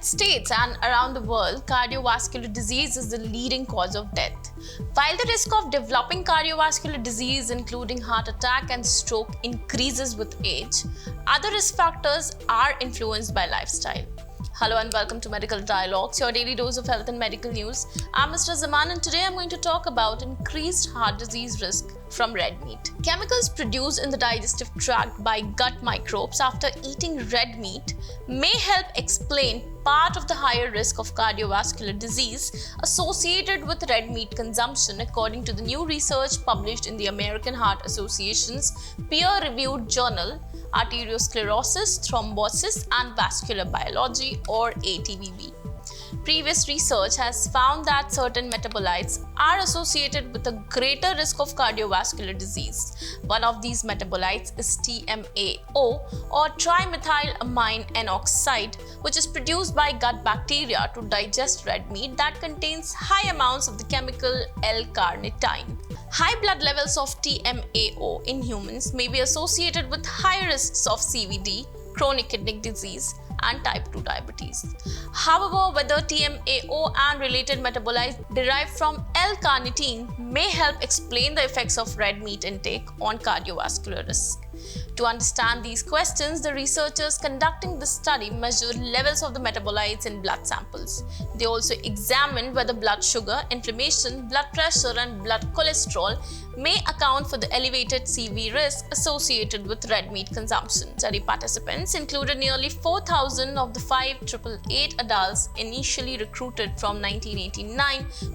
States and around the world, cardiovascular disease is the leading cause of death. While the risk of developing cardiovascular disease, including heart attack and stroke, increases with age, other risk factors are influenced by lifestyle. Hello and welcome to Medical Dialogues, your daily dose of health and medical news. I'm Mr. Zaman and today I'm going to talk about increased heart disease risk from red meat. Chemicals produced in the digestive tract by gut microbes after eating red meat may help explain part of the higher risk of cardiovascular disease associated with red meat consumption, according to the new research published in the American Heart Association's peer-reviewed journal Arteriosclerosis, Thrombosis and Vascular Biology, or ATVB. Previous research has found that certain metabolites are associated with a greater risk of cardiovascular disease. One of these metabolites is TMAO, or trimethylamine N-oxide, which is produced by gut bacteria to digest red meat that contains high amounts of the chemical L-carnitine. High blood levels of TMAO in humans may be associated with high risks of CVD, chronic kidney disease, and type 2 diabetes. However, whether TMAO and related metabolites derived from L-carnitine may help explain the effects of red meat intake on cardiovascular risk. To understand these questions, the researchers conducting the study measured levels of the metabolites in blood samples. They also examined whether blood sugar, inflammation, blood pressure, and blood cholesterol may account for the elevated CV risk associated with red meat consumption. Study participants included nearly 4,000 of the 5,888 adults initially recruited from 1989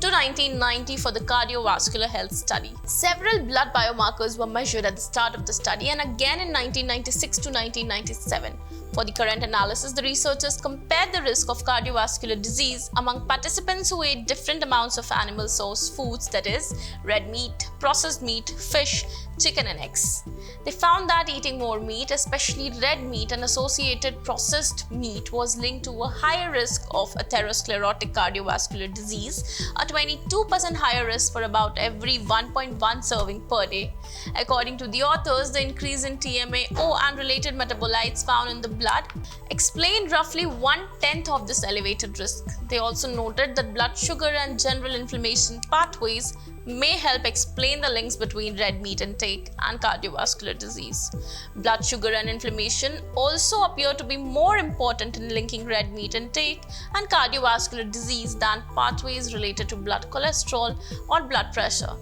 to 1990 for the cardiovascular health study. Several blood biomarkers were measured at the start of the study and again in 1996 to 1997. For the current analysis, the researchers compared the risk of cardiovascular disease among participants who ate different amounts of animal source foods, that is, red meat, processed meat, fish, chicken and eggs. They found that eating more meat, especially red meat and associated processed meat, was linked to a higher risk of atherosclerotic cardiovascular disease, a 22% higher risk for about every 1.1 serving per day. According to the authors, the increase in TMAO and related metabolites found in the blood explained roughly 1/10 of this elevated risk. They also noted that blood sugar and general inflammation pathways may help explain the links between red meat intake and cardiovascular disease. Blood sugar and inflammation also appear to be more important in linking red meat intake and cardiovascular disease than pathways related to blood cholesterol or blood pressure.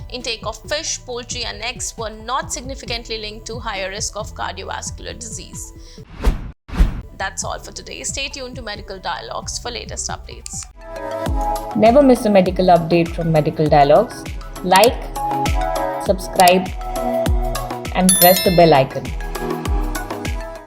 Intake of fish, poultry and eggs were not significantly linked to higher risk of cardiovascular disease. That's all for today. Stay tuned to Medical Dialogues for latest updates. Never miss a medical update from Medical Dialogues. Like, subscribe, and press the bell icon.